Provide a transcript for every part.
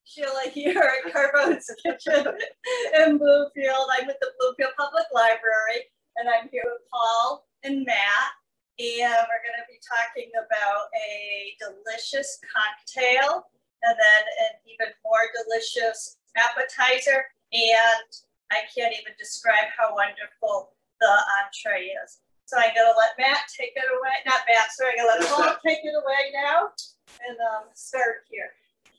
Sheila here at Carbone's Kitchen in Bluefield. I'm with the Bluefield Public Library, and I'm here with Paul and Matt, and we're going to be talking about a delicious cocktail, and then an even more delicious appetizer, and I can't even describe how wonderful the entree is. So I'm going to let Matt take it away. Not Matt, sorry, I'm going to let Paul take it away now and start here.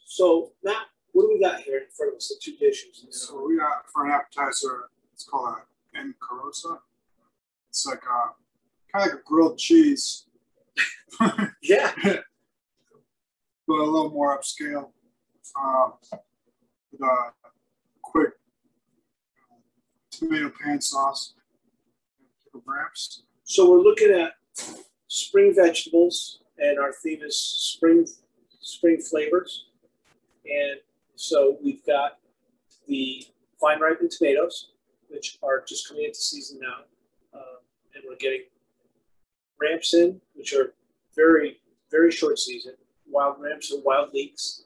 So, Matt, what do we got here in front of us? The two dishes. So we got for an appetizer, it's called a en carosa. It's like a kind of like a grilled cheese. Yeah. But a little more upscale. With a quick tomato pan sauce, pickled ramps. So we're looking at spring vegetables, and our theme is spring flavors. And so we've got the vine ripened tomatoes, which are just coming into season now, and we're getting ramps in, which are very, very short season. Wild ramps and wild leeks.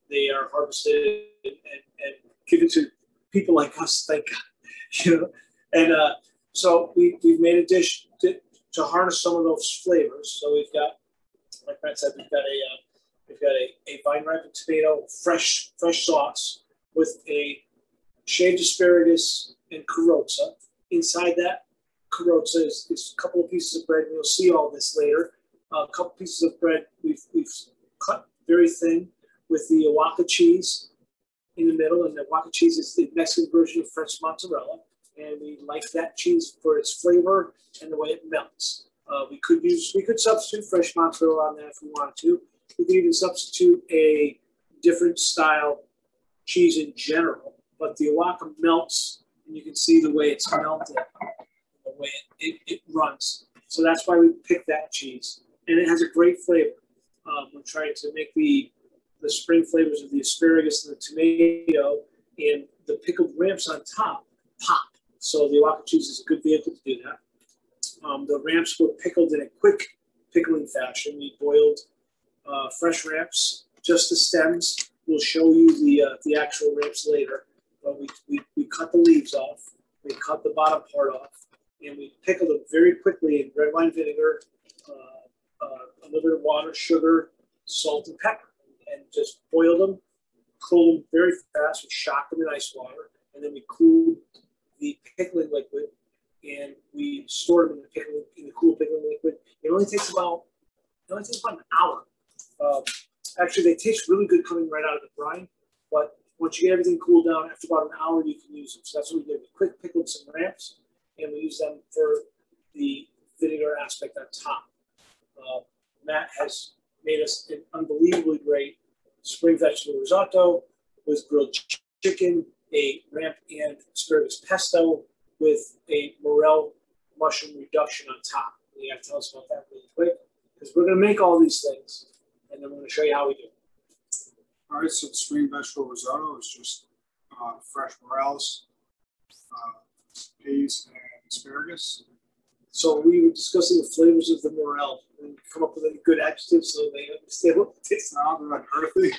They are harvested and given to people like us, thank God. You know, and so we've made a dish to harness some of those flavors. So we've got, like Matt said, we've got a vine ripened tomato, fresh sauce with a shaved asparagus and carosa. Inside that carosa is a couple of pieces of bread, and you'll see all this later. A couple pieces of bread we've cut very thin with the Oaxaca cheese in the middle, and the Oaxaca cheese is the Mexican version of French mozzarella, and we like that cheese for its flavor and the way it melts. We could substitute fresh mozzarella on that if we wanted to. We could even substitute a different style cheese in general, but the Oaxaca melts, and you can see the way it's melted, the way it runs. So that's why we picked that cheese, and it has a great flavor. We're trying to make the spring flavors of the asparagus and the tomato and the pickled ramps on top pop. So the Oaxaca cheese is a good vehicle to do that. The ramps were pickled in a quick pickling fashion. We boiled fresh ramps, just the stems. We'll show you the actual ramps later. But we cut the leaves off. We cut the bottom part off, and we pickled them very quickly in red wine vinegar, a little bit of water, sugar, salt, and pepper, and just boiled them, cooled them very fast. We shocked them in ice water, and then we cooled the pickling liquid, and we stored them in the cool pickling liquid. It only takes about an hour. Actually, they taste really good coming right out of the brine, but once you get everything cooled down, after about an hour, you can use them. So that's what we did. We quick pickled some ramps, and we used them for the vinegar aspect on top. Matt has made us an unbelievably great spring vegetable risotto with grilled chicken, a ramp and asparagus pesto with a morel mushroom reduction on top. You have to tell us about that really quick, because we're going to make all these things, and then we're going to show you how we do it. All right, so the spring vegetable risotto is just fresh morels, peas, and asparagus. So we were discussing the flavors of the morel and come up with any good adjectives so they understand what it tastes like. They're like earthy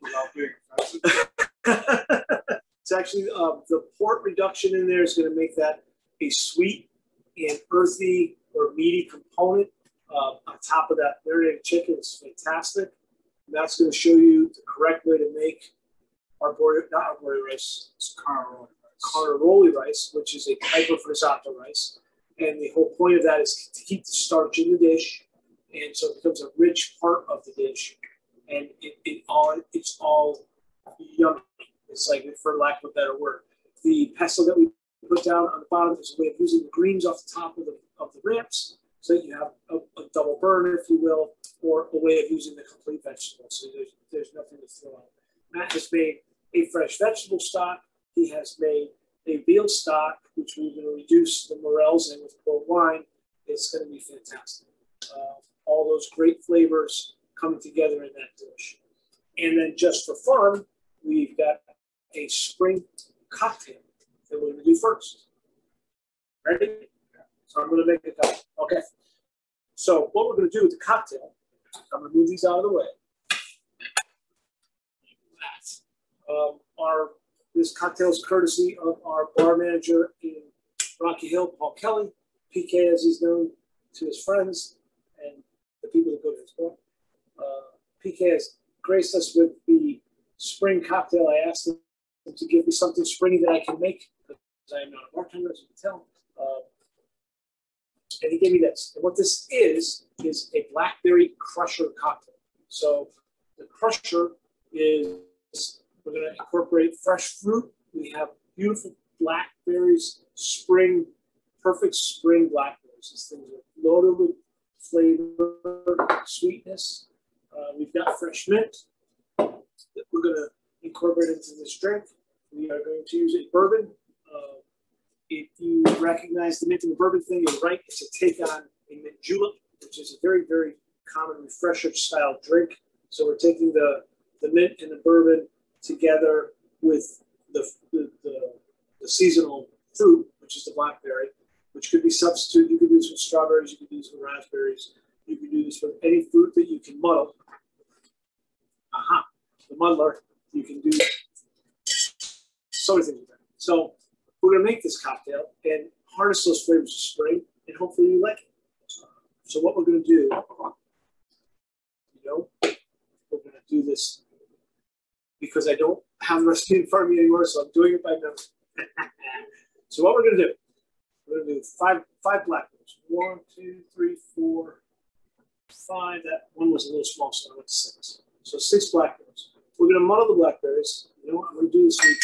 without being offensive. It's actually the port reduction in there is going to make that a sweet and earthy or meaty component on top of that marinated chicken. It's fantastic. And that's going to show you the correct way to make not arbori rice, it's carnaroli rice, which is a type of risotto rice. And the whole point of that is to keep the starch in the dish, and so it becomes a rich part of the dish, and it's all yummy. It's like, for lack of a better word, the pesto that we put down on the bottom is a way of using the greens off the top of the ramps, so that you have a double burn, if you will, or a way of using the complete vegetable. So there's nothing to throw out. Matt has made a fresh vegetable stock. He has made a veal stock, which we're going to reduce the morels in with port wine. It's going to be fantastic. All those great flavors coming together in that dish. And then just for fun, we've got a spring cocktail that we're going to do first. Ready? So I'm going to make a cocktail. Okay. So what we're going to do with the cocktail, I'm going to move these out of the way. This cocktail is courtesy of our bar manager in Rocky Hill, Paul Kelly, PK as he's known to his friends and the people that go to his bar. PK has graced us with the spring cocktail. I asked him to give me something springy that I can make because I am not a bartender, as you can tell. And he gave me this. And what this is a blackberry crusher cocktail. So the crusher is, we're going to incorporate fresh fruit. We have beautiful blackberries, spring, perfect spring blackberries. These things are loaded with flavor, sweetness. We've got fresh mint that we're going to incorporate into this drink. We are going to use a bourbon. If you recognize the mint and the bourbon thing, you're right. It's a take on a mint julep, which is a very, very common refresher style drink. So we're taking the mint and the bourbon together with the seasonal fruit, which is the blackberry, which could be substitute. You could do this with strawberries, you could do this with raspberries, you could do this with any fruit that you can muddle. The muddler, you can do so many things with that. So we're going to make this cocktail and harness those flavors of spring, and hopefully you like it. So what we're going to do, we're going to do this because I don't have the recipe in front of me anymore, so I'm doing it by memory. So what we're going to do, we're going to do five blackberries. 1, 2, 3, 4, 5. That one was a little small, so I went to 6. So 6 blackberries. We're going to muddle the blackberries. You know what I'm going to do this week?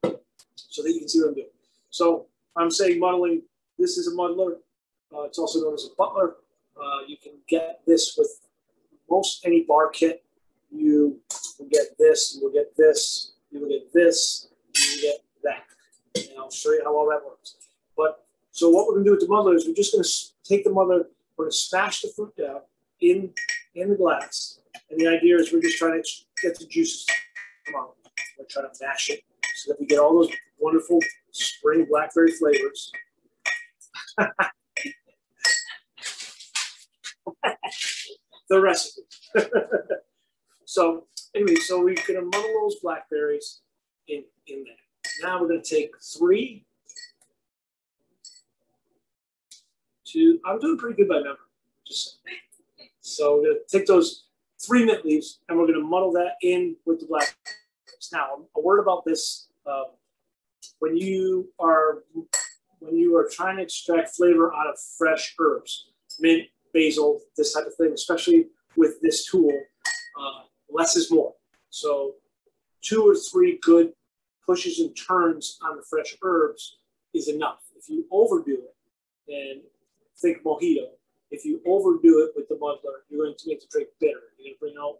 So that you can see what I'm doing. So I'm saying muddling. This is a muddler. It's also known as a butler. You can get this with most any bar kit. You will get this, you will get this, you will get this, you will get that. And I'll show you how all that works. But so what we're going to do with the muddler is we're just going to take the muddler, we're going to smash the fruit down in the glass. And the idea is we're just trying to get the juices to come out. We're trying to mash it so that we get all those wonderful spring blackberry flavors. The recipe. So anyway, so we're going to muddle those blackberries in there. Now we're going to take 3, 2. I'm doing pretty good by memory. Just saying. So we're going to take those 3 mint leaves and we're going to muddle that in with the blackberries. Now, a word about this: when you are trying to extract flavor out of fresh herbs, mint, basil, this type of thing, especially with this tool, less is more. So 2 or 3 good pushes and turns on the fresh herbs is enough. If you overdo it, then think mojito. If you overdo it with the muddler, you're going to make the drink bitter. You're going to bring out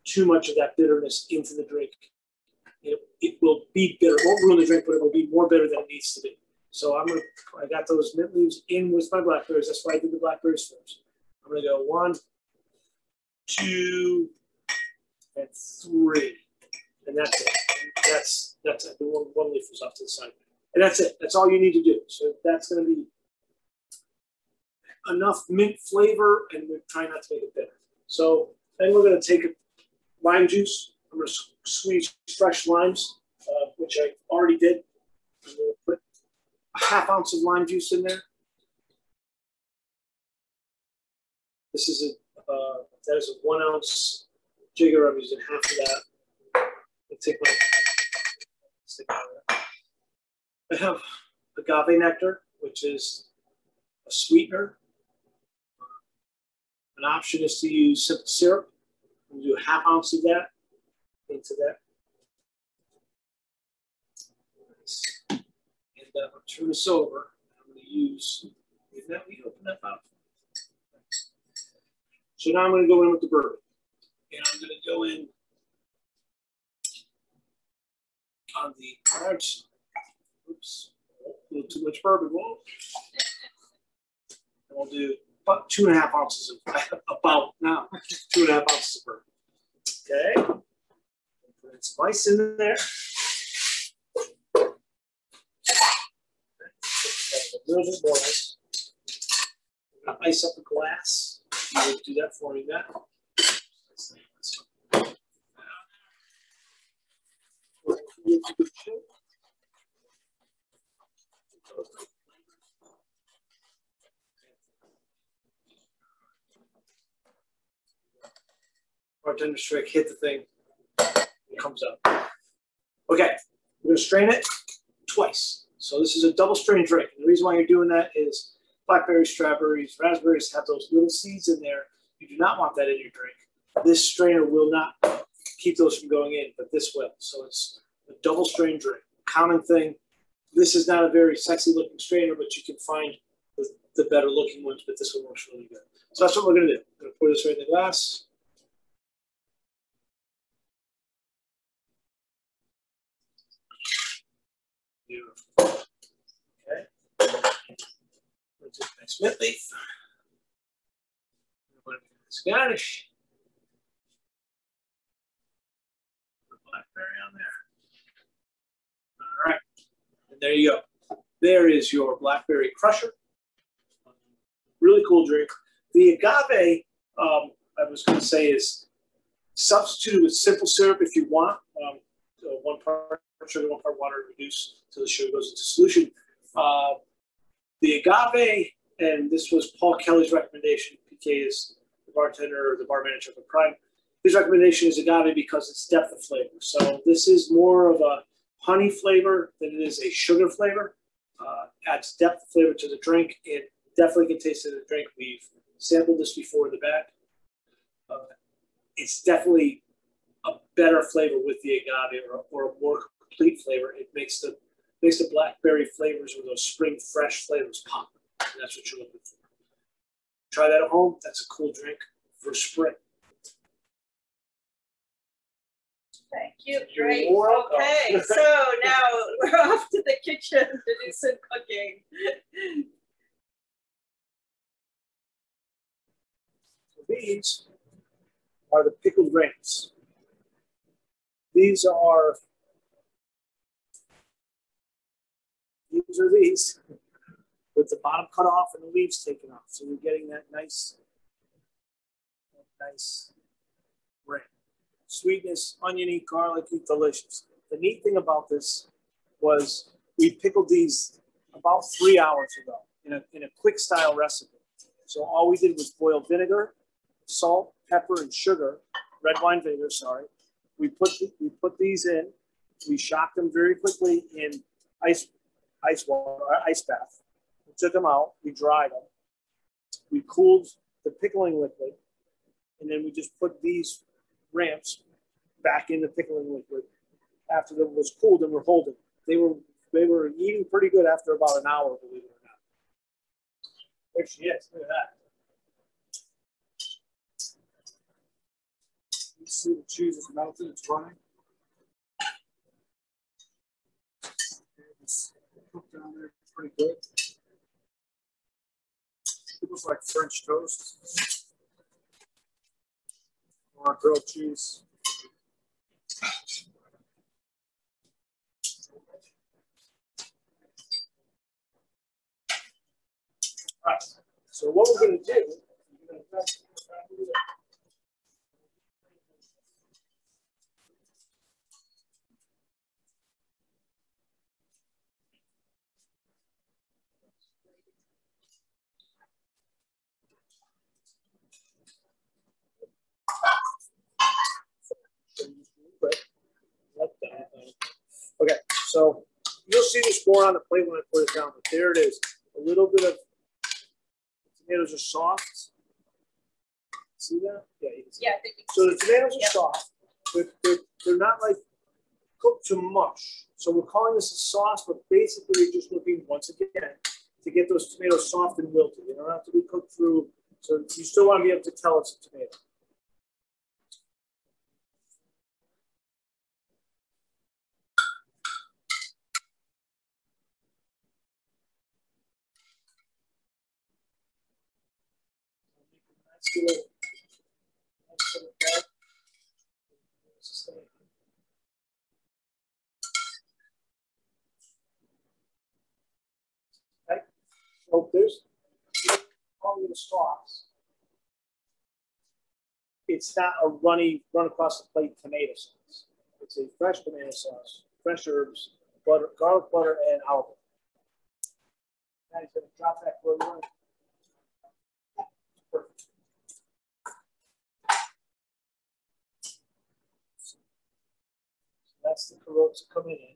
too much of that bitterness into the drink. It will be bitter. It won't ruin the drink, but it will be more bitter than it needs to be. So I got those mint leaves in with my blackberries. That's why I did the blackberries first. I'm going to go 1, 2, and 3. And that's it. That's it. The one leaf was off to the side. And that's it. That's all you need to do. So that's going to be enough mint flavor, and we're trying not to make it bitter. So then we're going to take lime juice. I'm going to squeeze fresh limes, which I already did. I'm going to put a ½ ounce of lime juice in there. This is that is a 1 ounce jigger. I'm using half of that. I'll take my stick out of that. I have agave nectar, which is a sweetener. An option is to use simple syrup. I'm going to do a ½ ounce of that into that. And I'll turn this over. I'm going to use, let me open that up. So now I'm going to go in with the bourbon. And I'm going to go in on the large, oops, a little too much bourbon. Whoa. And we'll do about 2½ ounces of, about now, 2½ ounces of bourbon. Okay. Put some ice in there. A little bit more ice. I'm going to ice up a glass. You will do that for me now. Bartender's trick, hit the thing, it comes out. Okay, we're gonna strain it twice. So this is a double strain drink. And the reason why you're doing that is blackberries, strawberries, raspberries have those little seeds in there. You do not want that in your drink. This strainer will not keep those from going in, but this will. So it's a double strain drink. Common thing. This is not a very sexy looking strainer, but you can find the better looking ones, but this one works really good. So that's what we're gonna do. I'm gonna pour this right in the glass. Beautiful. Okay. Let's take my Smith leaf. Scottish. Put blackberry on there. All right. And there you go. There is your blackberry crusher. Really cool drink. The agave, I was going to say, is substituted with simple syrup if you want. 1 part sugar, 1 part water, reduce till the sugar goes into solution. The agave, and this was Paul Kelly's recommendation. PK is the bartender or the bar manager for Prime. His recommendation is agave because it's depth of flavor. So this is more of a honey flavor than it is a sugar flavor. Adds depth of flavor to the drink. It definitely can taste it in the drink. We've sampled this before in the back. It's definitely a better flavor with the agave, or a more complete flavor. It makes the blackberry flavors or those spring fresh flavors pop. And that's what you're looking for. Try that at home. That's a cool drink for spring. Thank you. Great. Okay, so now we're off to the kitchen to do some cooking. So these are the pickled ramps. These are these with the bottom cut off and the leaves taken off. So you're getting that nice ramp. Sweetness, oniony, garlicky, delicious. The neat thing about this was we pickled these about 3 hours ago in a quick style recipe. So all we did was boil vinegar, salt, pepper, and sugar, red wine vinegar, sorry. We put these in, we shocked them very quickly in ice water, ice bath. We took them out, we dried them. We cooled the pickling liquid, and then we just put these ramps back in the pickling liquid after it was cooled, and we're holding. They were eating pretty good after about an hour, believe it or not. There she is, look at that. You see the cheese is melted, it's running. It's cooked down there pretty good. It looks like French toast or grilled cheese. All right. So what we're going to do, okay, so you'll see this more on the plate when I put it down, but there it is. A little bit of tomatoes are soft. See that? Yeah, you can see. Yeah, so the tomatoes are soft, but they're not like cooked to mush. So we're calling this a sauce, but basically you're just looking once again to get those tomatoes soft and wilted. They don't have to be cooked through, so you still want to be able to tell it's a tomato. Okay, so there's calling it a sauce. It's not a run across the plate tomato sauce. It's a fresh tomato sauce, fresh herbs, butter, garlic butter, and olive oil. Now he's going to drop that for a minute. Perfect. So that's the carrots coming in.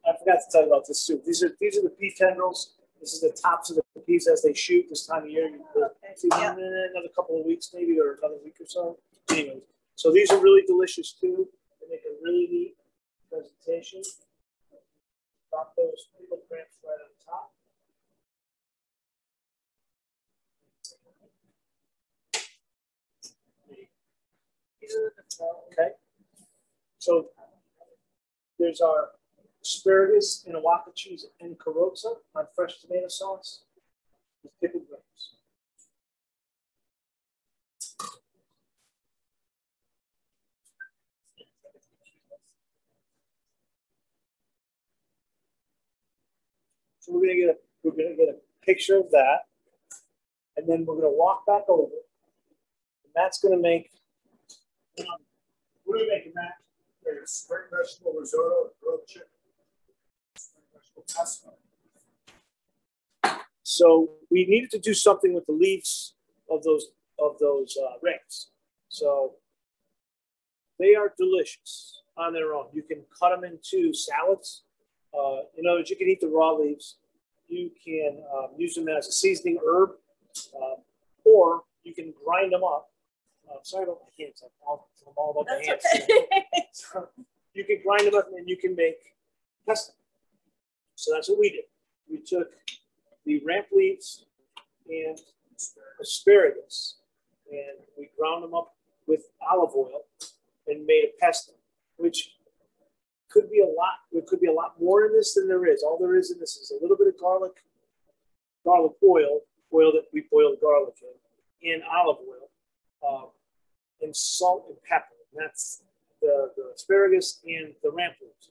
I forgot to tell you about this soup. These are the pea tendrils. This is the tops of the peas as they shoot this time of year. Yeah. Another couple of weeks maybe, or another week or so. Anyways, so these are really delicious too. They make a really neat presentation. Drop those pickled ramps right on top. Okay. So there's our asparagus and Oaxaca cheese and carrozza on fresh tomato sauce with pickled ramps. So we're gonna get a picture of that, and then we're gonna walk back over, and that's gonna make. What are we making, Matt? There's spring vegetable risotto and grilled chicken. Spring vegetable pasta. So we needed to do something with the leaves of those rings. So they are delicious on their own. You can cut them into salads. In other words, you can eat the raw leaves. You can use them as a seasoning herb, or you can grind them up. Sorry about my hands. I'm all about my hands. Okay. So you can grind them up and then you can make pesto. So that's what we did. We took the ramp leaves and asparagus, and we ground them up with olive oil and made a pesto, which could be a lot. There could be a lot more in this than there is. All there is in this is a little bit of garlic oil that we boiled garlic in, and olive oil, and salt and pepper. And that's the asparagus and the ramp leaves.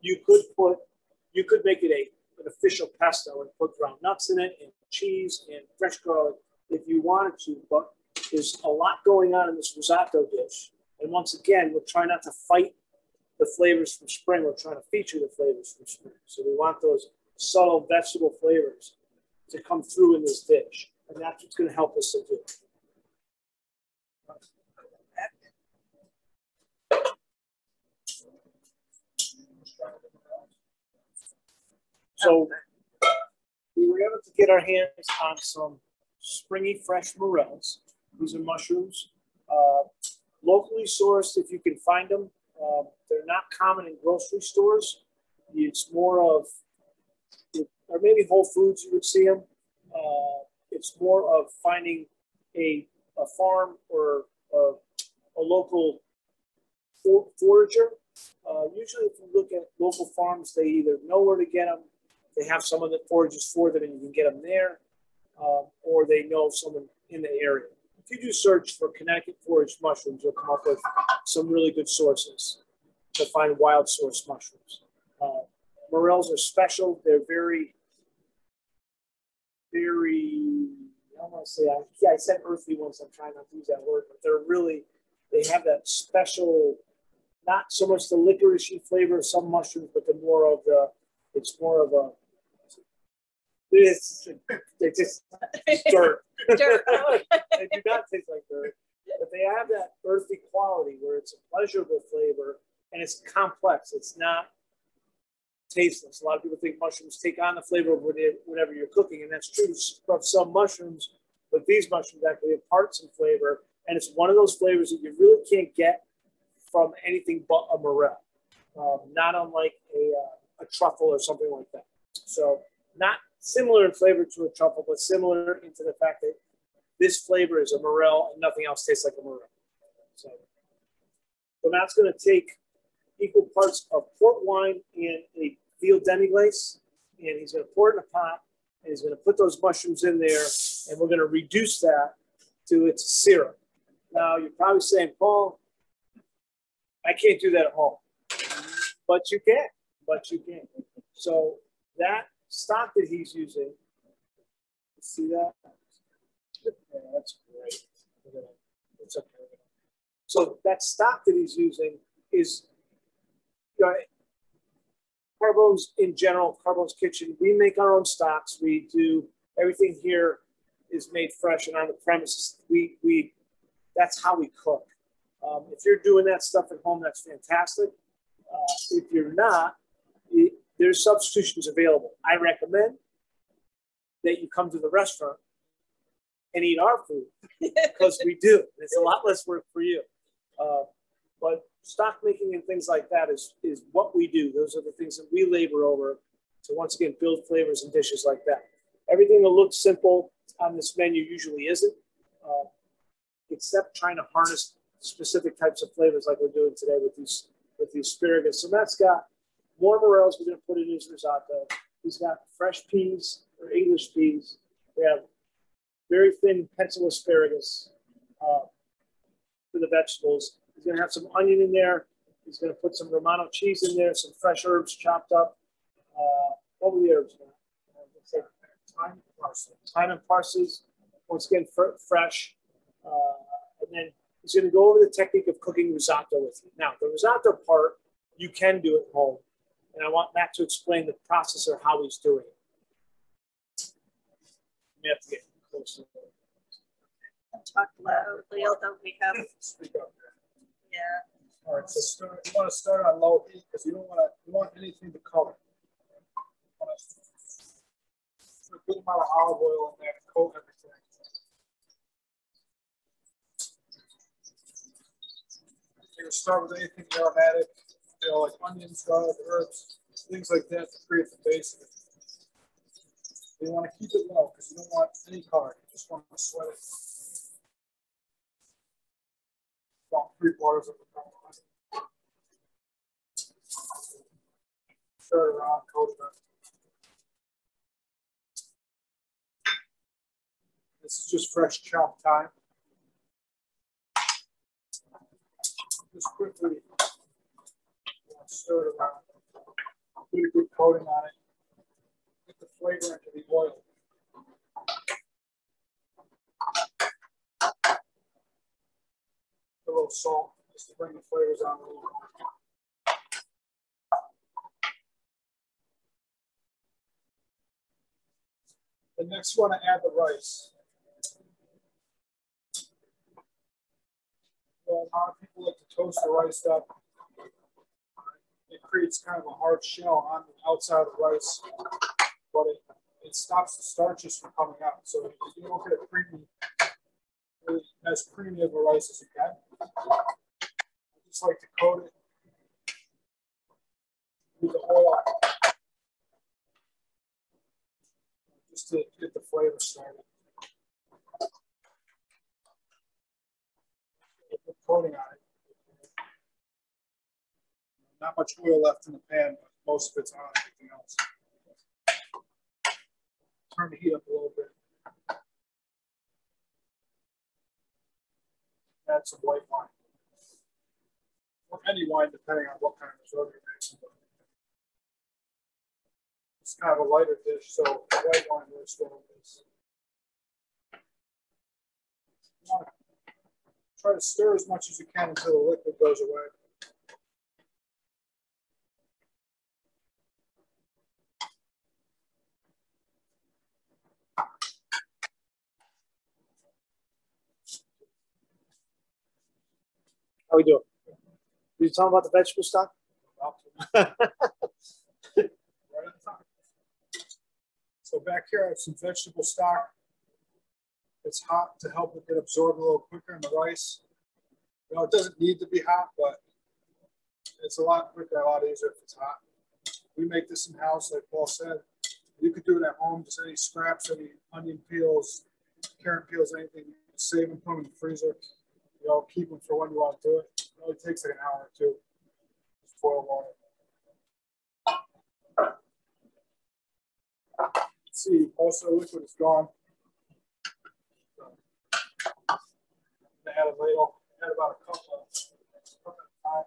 You could make it an official pesto and put ground nuts in it and cheese and fresh garlic if you wanted to, but there's a lot going on in this risotto dish. And once again, we're trying not to fight the flavors from spring. We're trying to feature the flavors from spring. So we want those subtle vegetable flavors to come through in this dish. And that's what's going to help us to do it. So we were able to get our hands on some springy fresh morels. These are mushrooms, locally sourced if you can find them. They're not common in grocery stores. It's more of, or maybe Whole Foods you would see them. It's more of finding a farm or a local forager. Usually if you look at local farms, they either know where to get them, they have someone that forages for them and you can get them there, or they know someone in the area. If you do search for Connecticut foraged mushrooms, you'll come up with some really good sources to find wild source mushrooms. Morels are special. They're very, I don't want to say, I said earthy once, I'm trying not to use that word, but they have that special, not so much the licoricey flavor of some mushrooms, but it's just dirt. Dirt. They do not taste like dirt, but they have that earthy quality where it's a pleasurable flavor and it's complex. It's not tasteless. A lot of people think mushrooms take on the flavor of whatever you're cooking, and that's true of some mushrooms, but these mushrooms actually impart some flavor, and it's one of those flavors that you really can't get from anything but a morel, not unlike a truffle or something like that. So not similar in flavor to a truffle, but similar into the fact that this flavor is a morel and nothing else tastes like a morel. So Matt's going to take equal parts of port wine and a veal demi-glace, and he's going to pour it in a pot, and he's going to put those mushrooms in there, and we're going to reduce that to its syrup. Now, you're probably saying, Paul, I can't do that at home. But you can. So that stock that he's using, see that? Yeah, that's great. It's okay. So that stock that he's using is, you know, Carbone's in general, Carbone's Kitchen, we make our own stocks. We do everything here is made fresh and on the premises. That's how we cook. If you're doing that stuff at home, that's fantastic. If you're not, there's substitutions available. I recommend that you come to the restaurant and eat our food because we do. It's a lot less work for you. But stock making and things like that is what we do. Those are the things that we labor over to once again build flavors and dishes like that. Everything that looks simple on this menu usually isn't, except trying to harness specific types of flavors like we're doing today with these asparagus. So Matt's got more morels we're going to put in his risotto. He's got fresh peas or English peas. We have very thin pencil asparagus for the vegetables. He's going to have some onion in there. He's going to put some Romano cheese in there, some fresh herbs chopped up. What were the herbs? Thyme and parsley. Once again, fresh. And then he's going to go over the technique of cooking risotto with you. Now, the risotto part, you can do at home. And I want Matt to explain the process of how he's doing it. You have to get closer. And talk loudly, although we have. Speak up. Yeah. All right, so you want to start on low heat because you want anything to color. You want to put a good amount of olive oil in there to coat everything. You're going to start with anything aromatic, you know, like onions, garlic, herbs, things like that to create the base of it. You want to keep it low because you don't want any color. You just want to sweat it. About 3/4 of the color. Stir it around, coat it up. This is just fresh chopped thyme. Just quickly stir it around. Put a good coating on it. Get the flavor into the oil. A little salt just to bring the flavors on a little more. The next one, I add the rice. Well, a lot of people like to toast the rice up. It creates kind of a hard shell on the outside of the rice, but it stops the starches from coming out. So you don't get a creamy, really as creamy of a rice as you can. I just like to coat it with the oil just to get the flavor started. Put coating on it. Not much oil left in the pan, but most of it's on everything else. Turn the heat up a little bit. Add some white wine. Or any wine, depending on what kind of risotto you're making. It's kind of a lighter dish, so the white wine works well with this. You want to try to stir as much as you can until the liquid goes away. How we doing? Did you talk about the vegetable stock? Right on time. So back here I have some vegetable stock. It's hot to help it get absorbed a little quicker in the rice. You know, it doesn't need to be hot, but it's a lot quicker, a lot easier if it's hot. We make this in house, like Paul said. You could do it at home, just any scraps, any onion peels, carrot peels, anything. You can save them, put them in the freezer. You know, keep them for when you want to do it. It only takes like an hour or two. Just foil on it. Let's see, most of the liquid is gone. I had a ladle, I had about a cup at a time.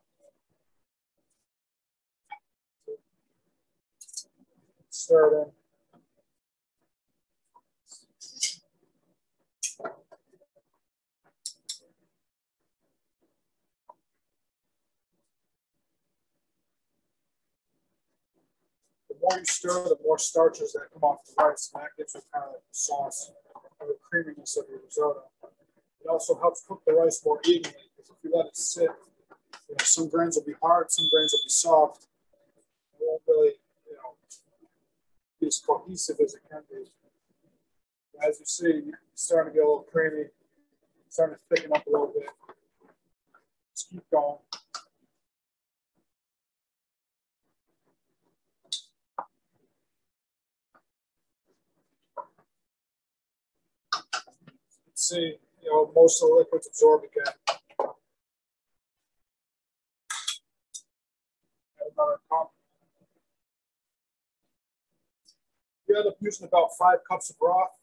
Stir it in. The more you stir, the more starches that come off the rice, and that gives you kind of like the sauce or the creaminess of your risotto. It also helps cook the rice more evenly, because if you let it sit, some grains will be hard, some grains will be soft. It won't really, be as cohesive as it can be. As you see, it's starting to get a little creamy, starting to thicken up a little bit. Just keep going. Let's see, most of the liquid's absorbed again. Add another cup. You end up using about 5 cups of broth.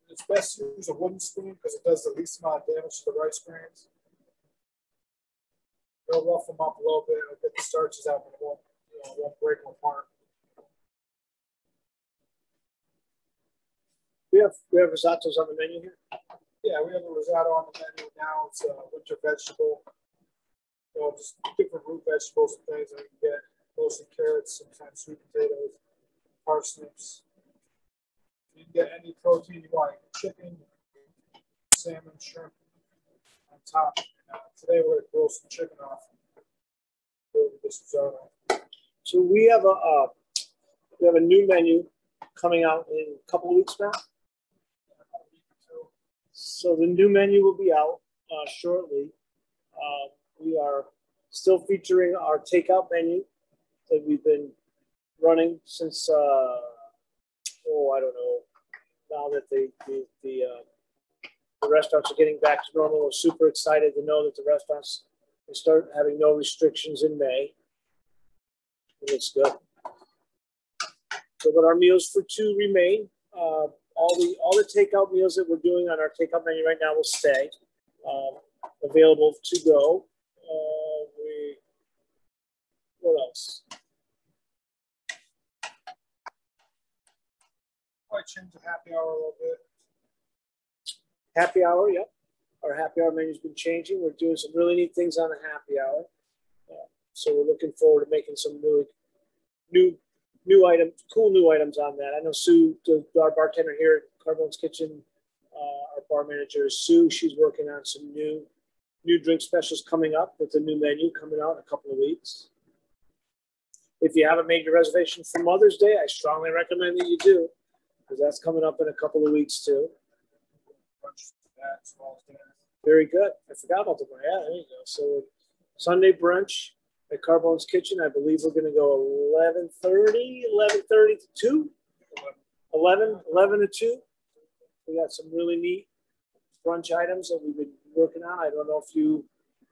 It's best to use a wooden spoon because it does the least amount of damage to the rice grains. It'll rough them up a little bit, it'll get the starches out, but it won't break them apart. We have risottos on the menu here. Yeah, we have a risotto on the menu now. It's a winter vegetable. Just different root vegetables and things that you can get. Mostly carrots, sometimes sweet potatoes, parsnips. You can get any protein you want. Chicken, salmon, shrimp on top. Today we're going to grill some chicken off. This risotto. So we have a new menu coming out in a couple of weeks now. So the new menu will be out shortly. We are still featuring our takeout menu that we've been running since, I don't know, now that the restaurants are getting back to normal. We're super excited to know that the restaurants will start having no restrictions in May. It looks good. So, but our meals for 2 remain. All the takeout meals that we're doing on our takeout menu right now will stay available to go. What else? Might change the happy hour a little bit. Happy hour, yep. Our happy hour menu's been changing. We're doing some really neat things on the happy hour. So we're looking forward to making some really new items, cool new items on that. I know Sue, our bartender here at Carbone's Kitchen, our bar manager is Sue. She's working on some new drink specials coming up with the new menu coming out in a couple of weeks. If you haven't made your reservation for Mother's Day, I strongly recommend that you do, because that's coming up in a couple of weeks too. Very good. I forgot about the brunch. Yeah, there you go. So Sunday brunch at Carbone's Kitchen. I believe we're going to go 11:30 to 2. 11 to 2. We got some really neat brunch items that we've been working on. I don't know if you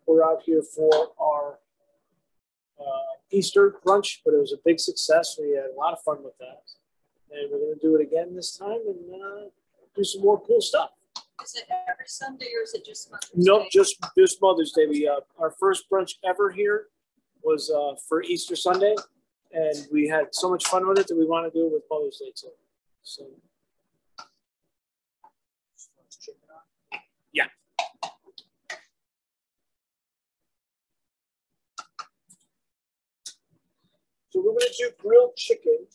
were out here for our Easter brunch, but it was a big success. We had a lot of fun with that. And we're going to do it again this time and do some more cool stuff. Is it every Sunday or is it just Mother's Day? Nope, just Mother's Day. We our first brunch ever here was for Easter Sunday, and we had so much fun with it that we want to do it with Mother's Day too. So, yeah. So we're going to do grilled chicken.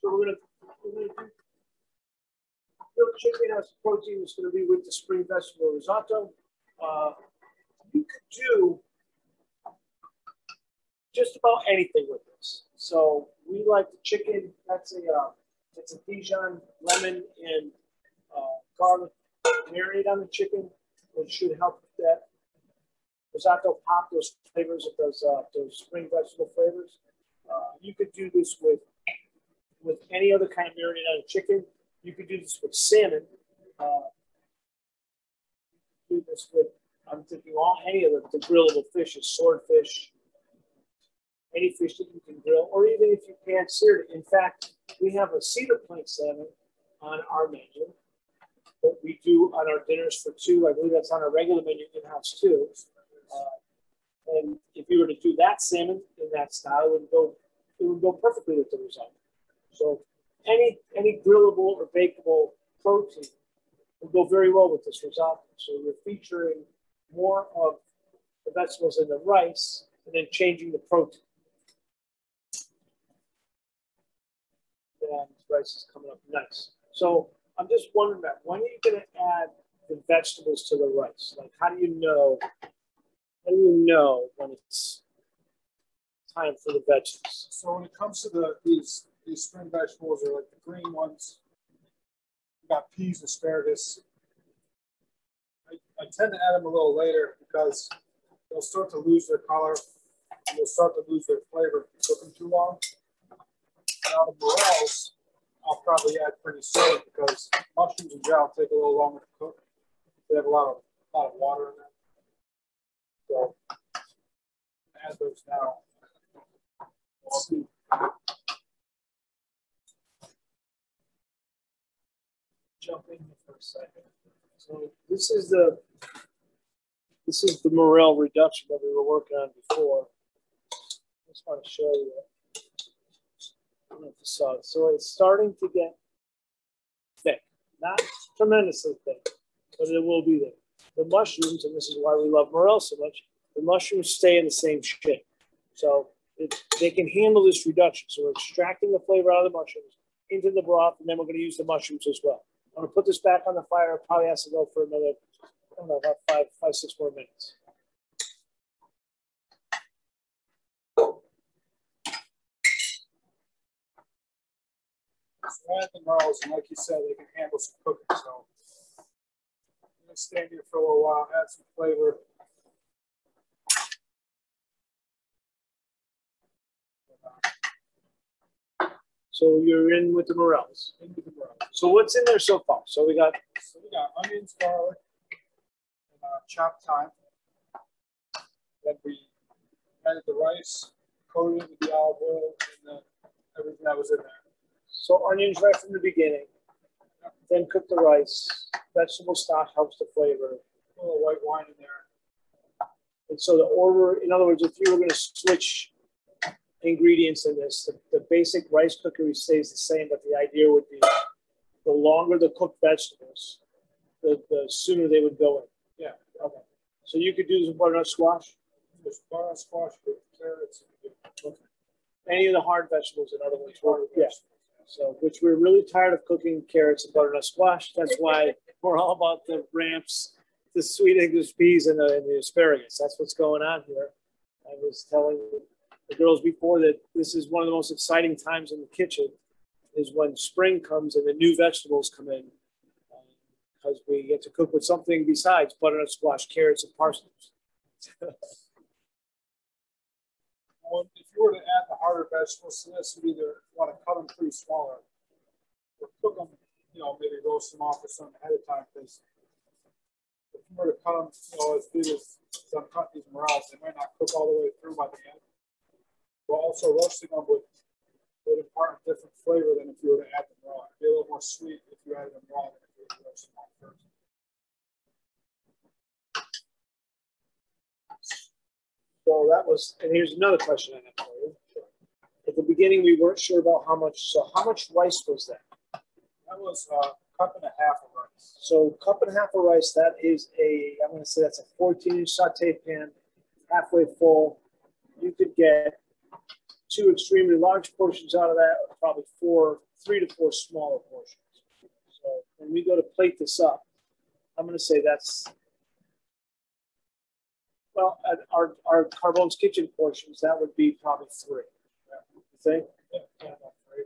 So we're gonna do grilled chicken as protein is going to be with the spring vegetable risotto. You could do just about anything with this. So we like the chicken. That's it's a Dijon lemon and garlic marinade on the chicken, which should help with that risotto pop those flavors of those spring vegetable flavors. You could do this with any other kind of marinade on chicken. You could do this with salmon. Do this with, I'm thinking any of the grillable fishes, swordfish, any fish that you can grill, or even if you can't sear it. In fact, we have a cedar plank salmon on our menu that we do on our dinners for two. I believe that's on our regular menu in-house too. And if you were to do that salmon in that style, it would go perfectly with the risotto. So any grillable or bakeable protein will go very well with this risotto. So you're featuring more of the vegetables in the rice and then changing the protein. And rice is coming up nice. So I'm just wondering that when are you going to add the vegetables to the rice? Like, how do you know when it's time for the vegetables? So when it comes to these spring vegetables, or like the green ones, we got peas, asparagus. I tend to add them a little later because they'll start to lose their color and they'll start to lose their flavor if you cook them too long. Now the morels, I'll probably add pretty soon because mushrooms in general take a little longer to cook. They have a lot of water in them. So add those now. Jump in here for a second. So this is the morel reduction that we were working on before. I just want to show you. I don't know if you saw it. So it's starting to get thick, not tremendously thick, but it will be there. The mushrooms, and this is why we love morel so much, the mushrooms stay in the same shape. So they can handle this reduction. So we're extracting the flavor out of the mushrooms into the broth, and then we're going to use the mushrooms as well. I'm going to put this back on the fire. It probably has to go for another, I don't know, about 5, 6 more minutes. So add the morels, and like you said, they can handle some cooking. So I'm going to stand here for a little while, add some flavor. So you're in with the morels. So what's in there so far? So we got Onions, garlic, and chopped thyme. Then we added the rice, coated it with the olive oil, and everything that was in there. so onions right from the beginning. Then cook the rice. Vegetable stock helps the flavor. A little white wine in there. And so the order, in other words, if you were going to switch ingredients in this, the basic rice cookery stays the same, but the idea would be the longer the cooked vegetables, the sooner they would go in. Yeah. Okay. So you could do this with butternut squash? There's butternut squash with carrots. Okay. Any of the hard vegetables, in other words. Yeah. So, which we're really tired of cooking carrots and butternut squash. That's why we're all about the ramps, the sweet English peas, and the asparagus. That's what's going on here. I was telling the girls before that this is one of the most exciting times in the kitchen, is when spring comes and the new vegetables come in, because we get to cook with something besides butternut squash, carrots, and parsnips. Well, if you were to add the harder vegetables to this, you'd either want to cut them pretty smaller or cook them, maybe roast them off or something ahead of time. Because if you were to cut them, as big as I'm cutting these morels, they might not cook all the way through by the end. But also roasting them would impart a different flavor than if you were to add them raw. It'd be a little more sweet if you added them raw than if you were to roast them off first. So that was, and here's another question I have for you. At the beginning, we weren't sure about how much. So how much rice was that? That was a cup and a half of rice. So cup and a half of rice. That is I'm going to say that's a 14-inch saute pan, halfway full. You could get 2 extremely large portions out of that, or probably 3 to 4 smaller portions. So when we go to plate this up, I'm going to say that's, well, at our Carbone's Kitchen portions, that would be probably 3. You think? Yeah, about 3.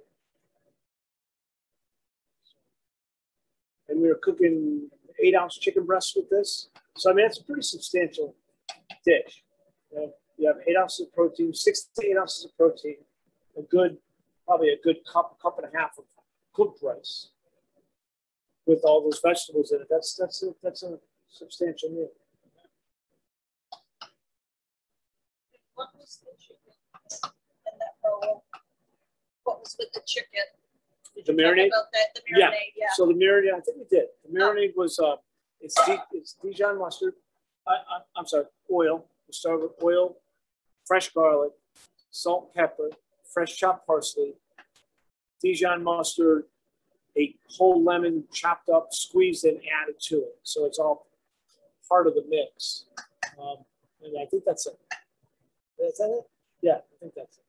And we were cooking 8-ounce chicken breasts with this. So I mean, it's a pretty substantial dish. You have 8 ounces of protein, 6 to 8 ounces of protein. probably a good cup and a half of cooked rice with all those vegetables in it. That's a substantial meal. What was the chicken in that bowl? What was with the chicken? Did The you talk marinade? about that? The marinade, yeah. So the marinade, I think we did. The marinade was it's Dijon mustard. I'm sorry, oil. We start with oil, fresh garlic, salt, pepper, fresh chopped parsley, Dijon mustard, a whole lemon chopped up, squeezed and added to it. So it's all part of the mix. And I think that's it. Is that it? Yeah, I think that's it.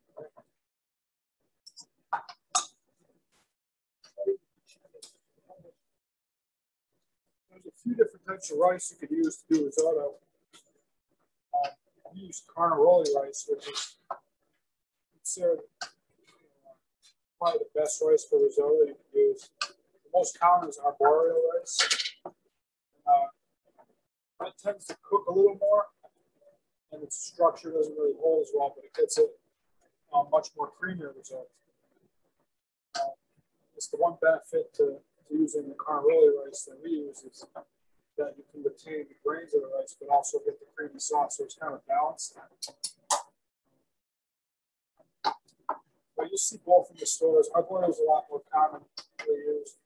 There's a few different types of rice you could use to do risotto. You use carnaroli rice, which is considered probably the best rice for risotto you can use. The most common is arborio rice. It tends to cook a little more, and its structure doesn't really hold as well, but it gets it much more creamier risotto. It's the one benefit to using the carnaroli rice that we use is that you can retain the grains of the rice, but also get the creamy sauce, so it's kind of balanced. But you see both in the stores. Arborio is a lot more commonly used.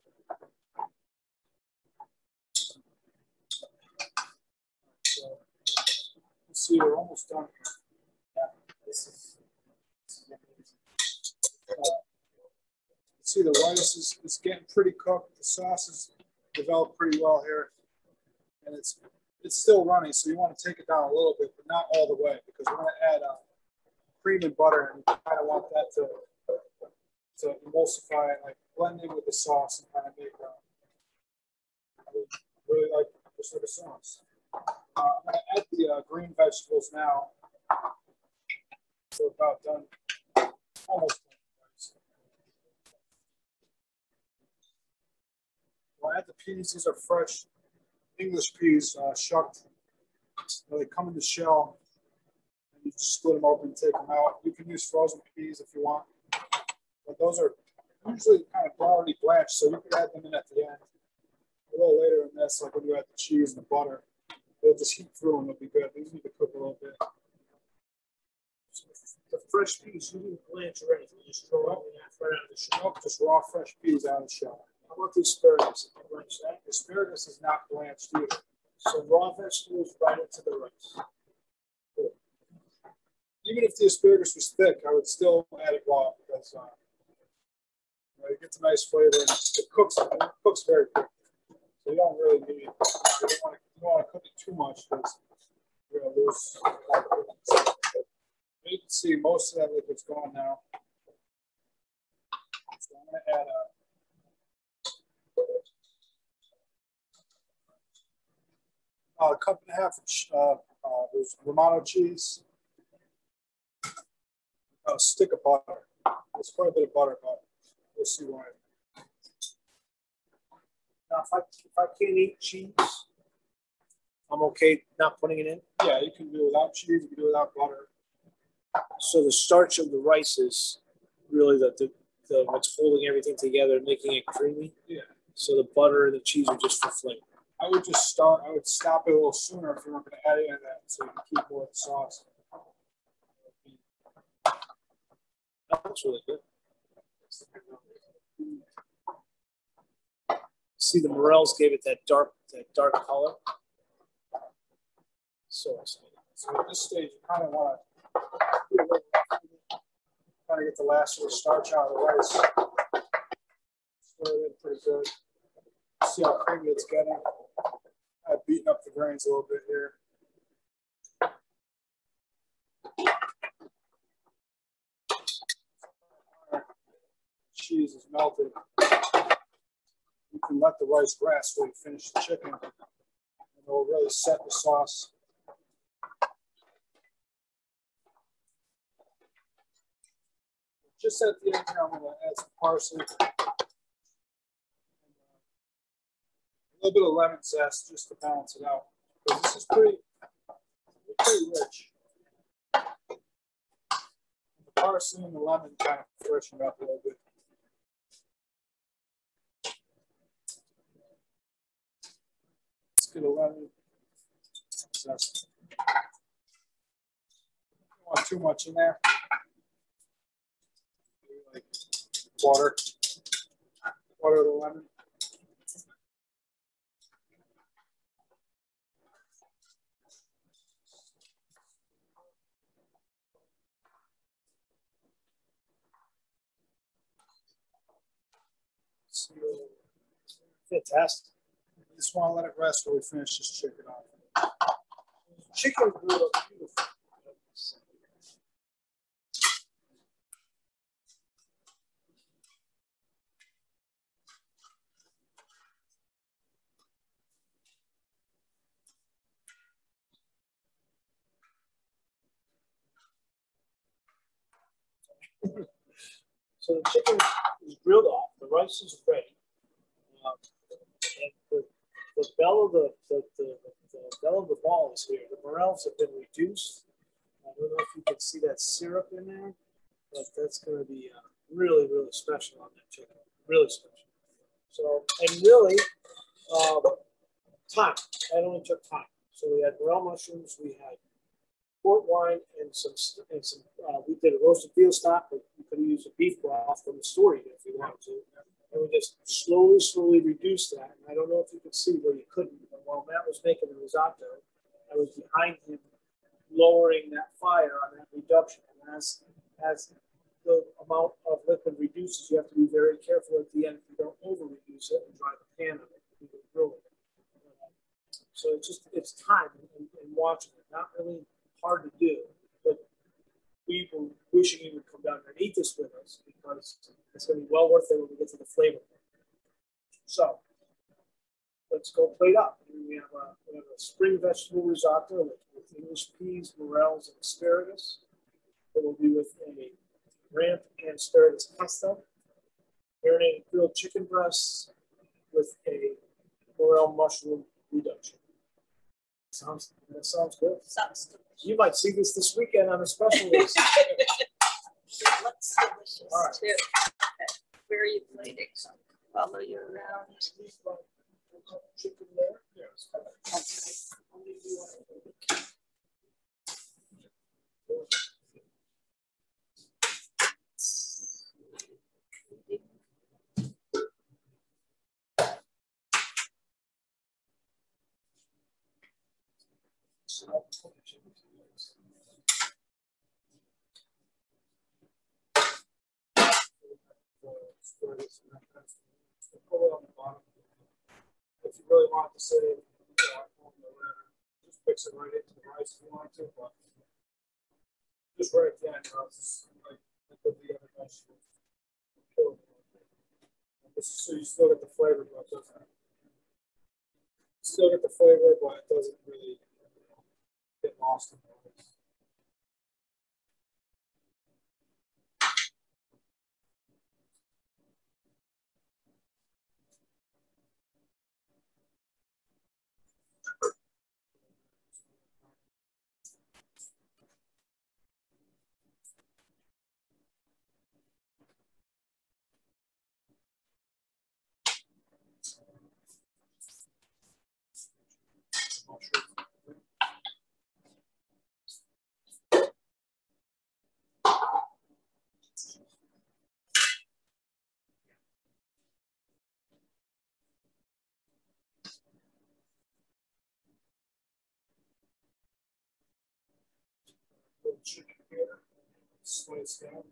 So you see, we're almost done. Yeah, this is see the rice is getting pretty cooked. The sauce is developed pretty well here, and it's still runny. So you want to take it down a little bit, but not all the way, because we're going to add cream and butter, and you kind of want that to emulsify and like blend in with the sauce and kind of make really like this sort of sauce. I'm going to add the green vegetables now. So about done, almost done. We'll add the peas. These are fresh English peas, shucked. They come in the shell, and you just split them open and take them out. You can use frozen peas if you want, but those are usually kind of already blanched, so you can add them in at the end. A little later in this, like when you add the cheese and the butter, they'll just heat through and they'll be good. These need to cook a little bit. So the fresh peas, you didn't blanch or anything. You just throw it right out of the shell. Nope, just raw fresh peas out of the shell. How about the asparagus? Blanch that? Asparagus is not blanched either. So raw vegetables right into the rice. Even if the asparagus was thick, I would still add it raw because it gets a nice flavor and it cooks very quick. So you don't really need, you don't want to cook it too much because you're going to lose. You can see most of that liquid's gone now. So I'm going to add a cup and a half of Romano cheese, a stick of butter. There's quite a bit of butter, but we'll see why. Now, if I can't eat cheese, I'm okay not putting it in. Yeah, you can do it without cheese. You can do it without butter. So the starch of the rice is really the what's holding everything together and making it creamy. Yeah. So the butter and the cheese are just for flavor. I would stop it a little sooner if you're not going to add any of that, so you can keep more of the sauce. That's really good. See, the morels gave it that dark color. So at this stage, you kind of want to get the last of the starch out of the rice. Stir it in pretty good. See how creamy it's getting. I've beaten up the grains a little bit here. Cheese is melted. You can let the rice rest while you finish the chicken, and it'll really set the sauce. Just at the end here, I'm going to add some parsley. A little bit of lemon zest just to balance it out, because this is pretty rich. The parsley and the lemon kind of freshen it up a little bit. Let's get a lemon. Don't want too much in there. Like water the lemon. Fantastic. Just want to let it rest while we finish this chicken off. Chicken grilled up beautiful. So the chicken is grilled off, the rice is ready, and the bell of the bell of the ball is here. The morels have been reduced. I don't know if you can see that syrup in there, but that's going to be really, really special on that chicken. Really special. So, and really, time. That only took time. So we had morel mushrooms, we had port wine, and some. We did a roasted veal stock, but you could use a beef broth from the store even if you wanted to. And we just slowly reduced that. And I don't know if you could see where you couldn't, but while Matt was making the risotto, I was behind him lowering that fire on that reduction. And as the amount of liquid reduces, you have to be very careful at the end if you don't over reduce it and dry the pan of it. So it's time and watching it. Not really hard to do, but we were wishing you would come down and eat this with us because it's going to be well worth it when we get to the flavor. So let's go plate up. We have a spring vegetable risotto with English peas, morels, and asparagus. It will be with a ramp and asparagus pasta, marinated grilled chicken breasts with a morel mushroom reduction. That sounds good. Sounds delicious. You might see this weekend on a special list. It looks delicious right. too. Okay. Where are you plating? Follow you around. Chicken there. Yes. If you really want to sit in, just fix it right into the rice if you want to, but just right at the end, like with the other vegetables. So you still get the flavor, but it doesn't. Still get the flavor, but it doesn't really get lost in the rice. Chicken here, slice down.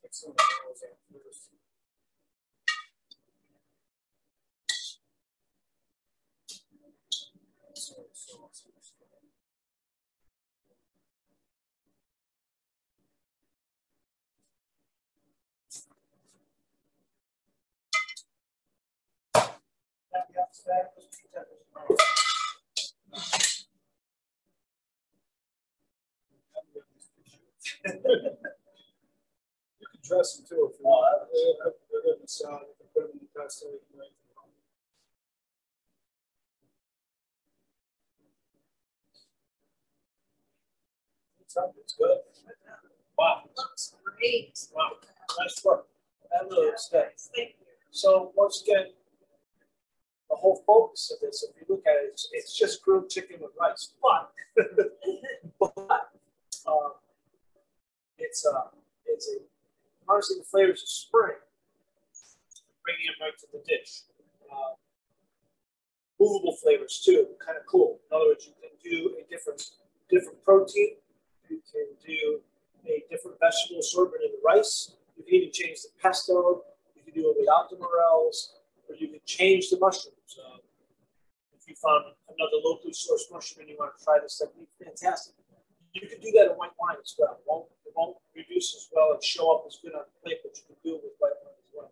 Take some of the rolls out first. You can dress them too if you want. They're good in the salad. You can put them in the pesto. You can make them. It's good. Wow. Looks great. Wow. Nice work. That looks good. Thank you. So once again, the whole focus of this, if you look at it, it's just grilled chicken with rice. But, it's honestly the flavors of spring, bringing them right to the dish. Movable flavors too, kind of cool. In other words, you can do a different protein. You can do a different vegetable assortment in the rice. You can even change the pesto. You can do it without the morels, or you can change the mushrooms. If you found another locally sourced mushroom and you want to try this technique, fantastic. You can do that in white wine as well. It won't reduce as well and show up as good on the plate, but you can do it with white wine as well.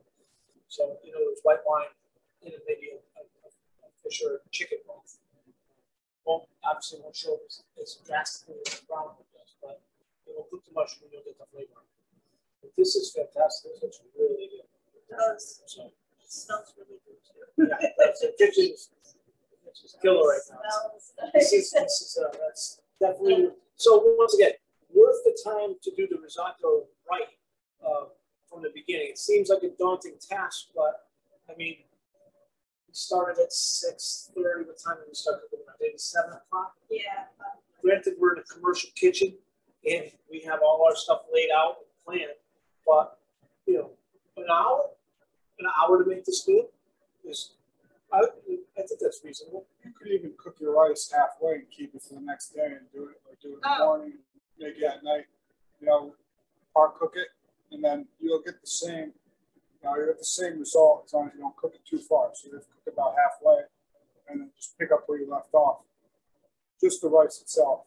So, there's white wine in maybe a fish or chicken broth. Obviously won't show up as drastically as brown one does, but it will cook the mushroom and you'll get the flavor. But this is fantastic. This looks really good. It does. So, it smells really good too. Yeah, the kitchen is killer right now. This is that's definitely. So once again, worth the time to do the risotto right from the beginning. It seems like a daunting task, but I mean, we started at 6:30. What time did we start cooking? Maybe 7 o'clock. Yeah. Granted, we're in a commercial kitchen and we have all our stuff laid out and planned, but an hour to make this meal is. I think that's reasonable. You could even cook your rice halfway and keep it for the next day and do it in the morning, maybe at night. Part cook it, and then you'll get the same. You'll get the same result as long as you don't cook it too far. So you have to cook about halfway, and then just pick up where you left off. Just the rice itself,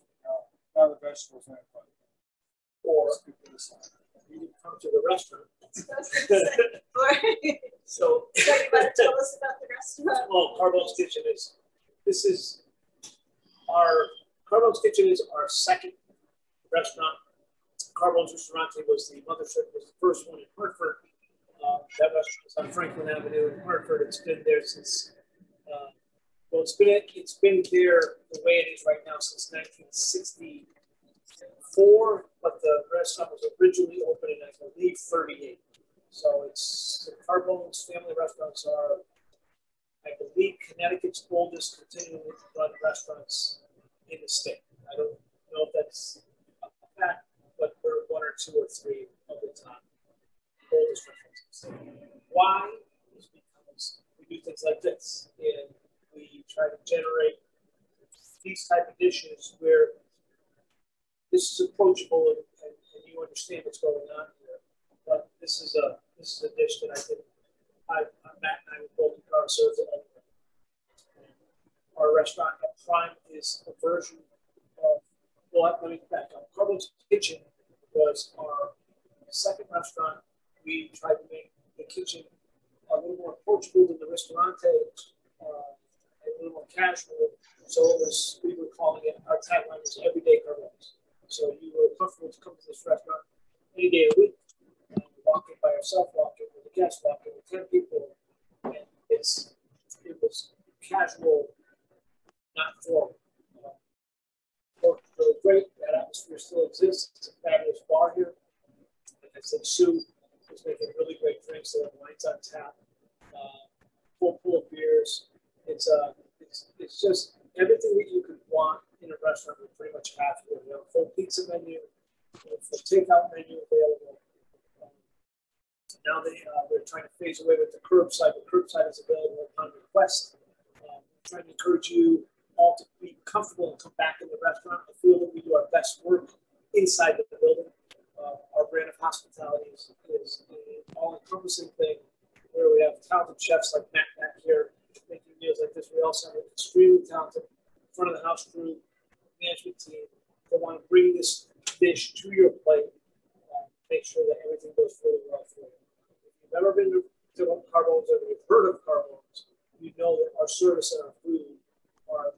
not the vegetables in it. Or you can come to the restaurant. So you want to tell us about the restaurant? Well, Carbone's Kitchen is our second restaurant. Carbone's Ristorante was the mothership, was the first one in Hartford. That restaurant is on Franklin Avenue in Hartford. It's been there since it's been there the way it is right now since 1964, but the restaurant was originally opened in, I believe, 38. So it's the Carbone's family restaurants are, I believe, Connecticut's oldest continuing to run restaurants in the state. I don't know if that's a fact, but we're 1 or 2 or 3 of the top oldest restaurants in the state. Why? Is because we do things like this, and we try to generate these type of dishes where this is approachable and you understand what's going on here. But this is a dish that I think Matt and I would both be proud to serve to everyone. Our restaurant at Prime is a version of. Well, let me back up. Carbone's Kitchen was our second restaurant. We tried to make the kitchen a little more approachable than the Ristorante, a little more casual. So we were calling it, our tagline was Everyday Carbone's. So you were comfortable to come to this restaurant any day of the week. Walk in by yourself, walk in with a guest, walk in with 10 people. And it was casual, not formal. Worked really great. That atmosphere still exists. It's a fabulous bar here. Like I said, Sue was making really great drinks. There are wines on tap, full pool of beers. It's just everything that you could want in a restaurant. We pretty much have here. We have a full pizza menu, full takeout menu available. Now they're trying to phase away with the curbside. The curbside is available upon request. Trying to encourage you all to be comfortable and come back in the restaurant. I feel that we do our best work inside the building. Our brand of hospitality is an all-encompassing thing where we have talented chefs like Matt back here making meals like this. We also have an extremely talented front of the house crew, management team that want to bring this dish to your plate, make sure that everything goes really well for you. If you've never been to Carbone's or you've heard of Carbone's, you know that our service and our food are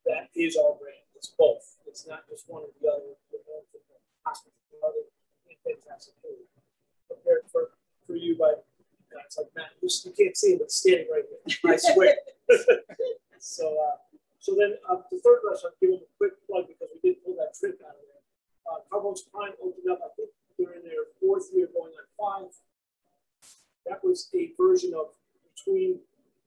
that is our brand. It's both. It's not just one or the other. We're known for the hospitality and fantastic food. Prepared for you by guys like Matt. You can't see him, but standing right there. I swear. So then the third restaurant, give them a quick plug because we did pull that trick out of there. Carbone's Prime opened up, I think they're in their 4th year, going on 5. That was a version of between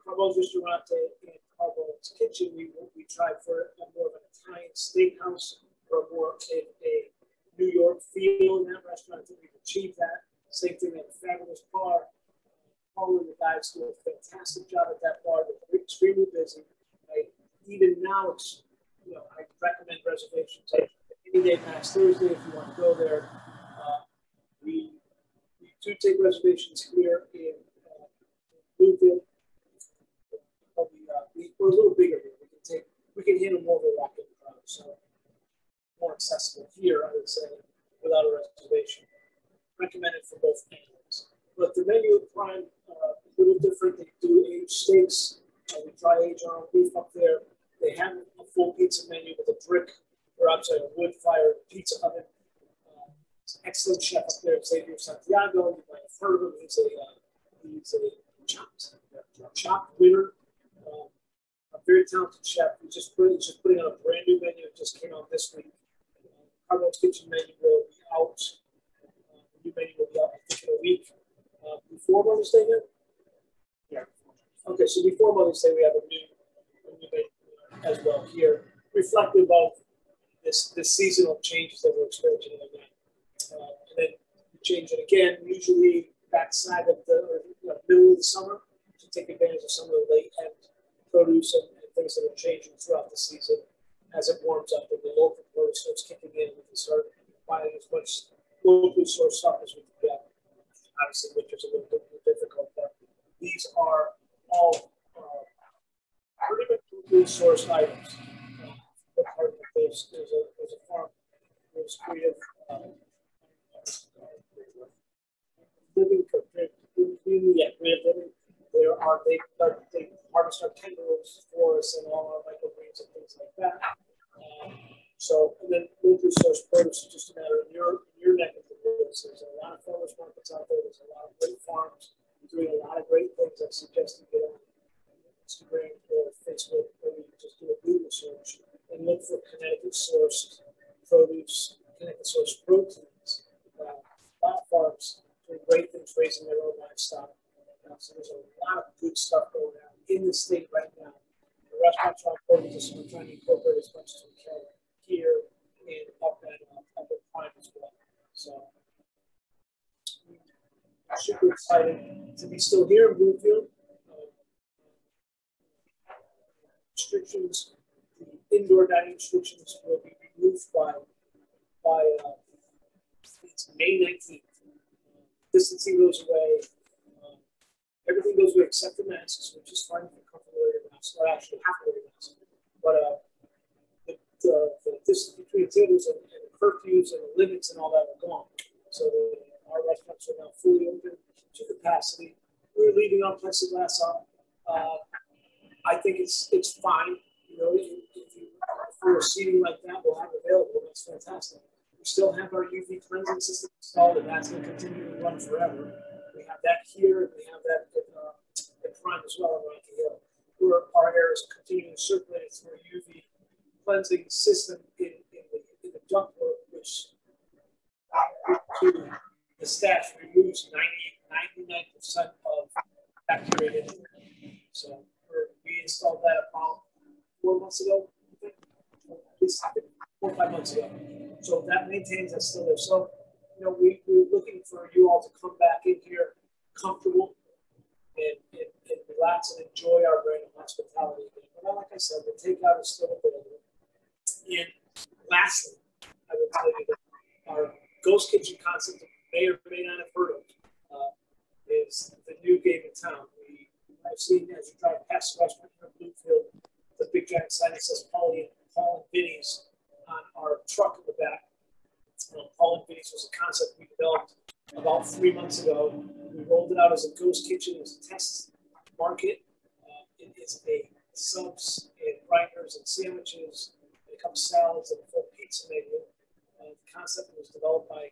Carbone's Ristorante and Carbone's Kitchen. We tried for a more of an Italian steakhouse or more of a New York feel in that restaurant. I think we've achieved that. Same thing at a fabulous bar. All of the guys do a fantastic job at that bar. They're extremely busy. Even now, it's, I recommend reservations. Any day past Thursday, if you want to go there. We do take reservations here in Bloomfield. We're a little bigger here. We can handle more of a walk-in crowd, so more accessible here, I would say, without a reservation. Recommended for both animals. But the menu at Prime a little different. They do aged steaks. We dry age our own beef up there. They have a full pizza menu with a brick, or I'm sorry, a wood-fired pizza oven. It's an excellent chef up there, Xavier Santiago. You might have heard of him. He's a chopped winner. A very talented chef. He's just putting out a brand new menu. It just came out this week. Carbone's Kitchen menu will be out. The new menu will be out, I think, in a week. Before Mother's Day, then? Yeah. Okay, so before Mother's Day, we have a new menu as well here, reflective of this seasonal changes that we're experiencing again. And then we change it again, usually backside of the middle of the summer, to take advantage of some of the late end produce and things that are changing throughout the season as it warms up and the local produce starts kicking in. We can start buying as much locally sourced stuff as we can get. Obviously, winter's a little bit more difficult, but these are all pretty much locally sourced items. There's a farm, there's creative living for living. They harvest our tendrils for us and all our microgreens and things like that. And then locally sourced produce is just a matter of your neck of the woods. There's a lot of farmers markets out there. There's a lot of great farms doing a lot of great things. I suggest you get on Instagram or Facebook, or you can just do a Google search and look for Connecticut sourced produce, Connecticut sourced proteins. A lot of farms doing great things, raising their own livestock. So there's a lot of good stuff going on in the state right now. The restaurants are important, so we're trying to incorporate as much as we can here and up at Prime as well. So I'm super excited to be still here in Bloomfield. Restrictions, the indoor dining restrictions will be removed by it's May 19th. Distancing goes away. Everything goes away except the masks, which is fine if you're comfortable with your mask, or actually have to wear your mask. But the distance between tables and the curfews and the limits and all that are gone. So our restaurants are now fully open to capacity. We're leaving our plexiglass up. I think it's fine. If you prefer seating like that, we'll have available. That's fantastic. We still have our UV cleansing system installed, and that's going to continue to run forever. We have that here, and we have that at Prime as well in Rocky Hill, where our air is continuing to circulate through a UV cleansing system in the ductwork, which to the stats removes 99% of bacteria in there. So we installed that about 4 months ago, I think, at least 4 or 5 months ago. So that maintains that still there. So we're looking for you all to come back in here comfortable and relax and enjoy our brand of hospitality again. But like I said, the takeout is still available. And lastly, I will tell you that our ghost kitchen concept that you may or may not have heard of is the new game in town. I've seen as you drive past the restaurant in Bloomfield, the big giant sign that says Paul and Vinny's on our truck in the back. Paul and Vinny's was a concept we developed about 3 months ago. We rolled it out as a ghost kitchen. It was a test market. It is a subs and grinders and sandwiches salads and a full pizza menu. The concept was developed by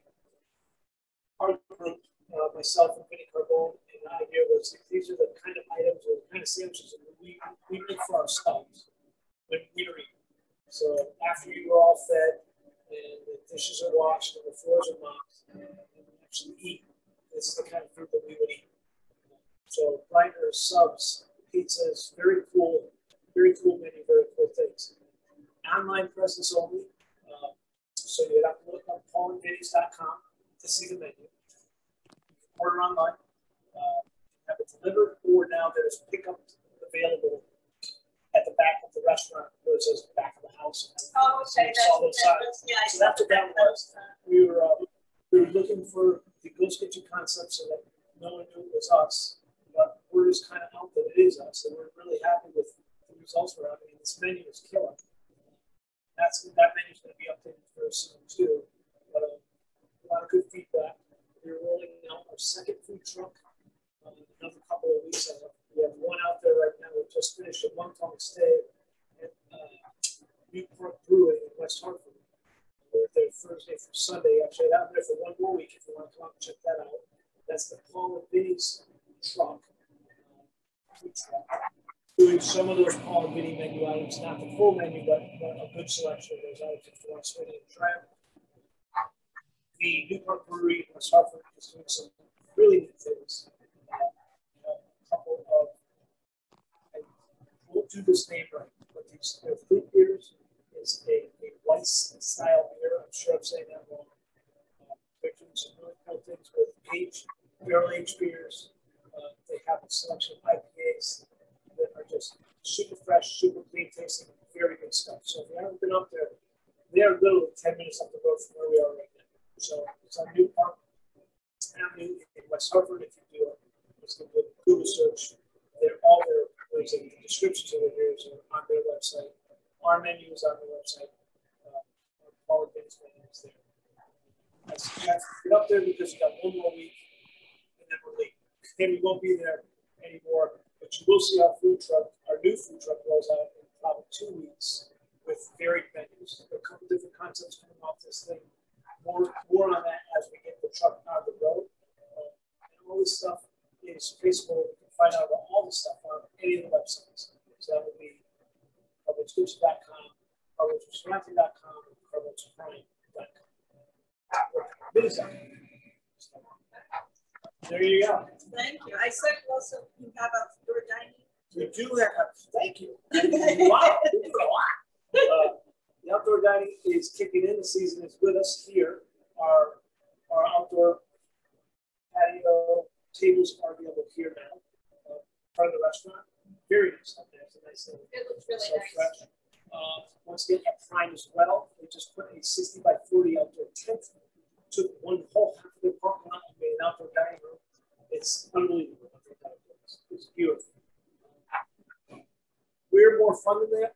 our group, myself and Vinny Carbone, and the idea was these are the kind of items or the kind of sandwiches that we make for ourselves when we're eating. So after you are all fed and the dishes are washed and the floors are mopped and we actually eat, this is the kind of food that we would eat. So grinders, subs, pizzas, very cool menu, very cool things. Online presence only. So you have to look up paulandvinnies.com to see the menu. You can order online, have it delivered, or now there's pickup available at the back of the restaurant, where it says back of the house. Oh, okay. So that's what that was. We were looking for the Ghost Kitchen concept so that no one knew it was us, but word is kind of out that it is us, and we're really happy with the results we're having. And this menu is killer. That menu is going to be updated very soon too. But a lot of good feedback. We're rolling out our second food truck in another couple of weeks. We have one out there right now. We just finished a month-long stay at Newport Brewing in West Hartford. We're there Thursday through Sunday. Actually, I'm there for one more week if you want to come out and check that out. That's the Paul and Vinny's truck. Doing some of those Paul and Vinny menu items, not the full menu, but a good selection of those items if you want to swing in and try them. The Newport Brewery in West Hartford is doing some really neat things. A couple of, I won't do this name right, but these fruit beers is a Weiss style beer. I'm sure I'm saying that wrong. They're doing some really cool things with barrel aged beers. They have a selection of IPAs that are just super fresh, super clean tasting, very good stuff. So if you haven't been up there, they are literally 10 minutes up the road from where we are right now. So it's on New Park Avenue in West Hartford. If you do a Google search, all their links and the descriptions of the beers are on their website. Our menu is on the website. Paul and Vinny's menu is there. I suggest get up there because you got one more week and then we're leaving. Then we won't be there anymore. But you will see our food truck, our new food truck rolls out in probably 2 weeks with varied menus. There are a couple different concepts coming off this thing. More on that as we get the truck out of the road. And all this stuff is traceable. You can find out about all the stuff on any of the websites. So that would be carbonestudio.com, carbonestudio.com, and carbonestudio.com. There you go. Thank you. I said also you have outdoor dining. We do have, thank you. Wow, we do a lot. The outdoor dining is kicking in. The season is with us here. Our outdoor patio tables are available here now. Part of the restaurant. Very nice out there. It's a nice thing. It looks really so nice. Fresh. Once again, at Prime as well, we just put a 60 by 40 outdoor tent. Took one whole half of the parking lot and made an outdoor dining room. It's unbelievable. It's beautiful. We're more fun than that,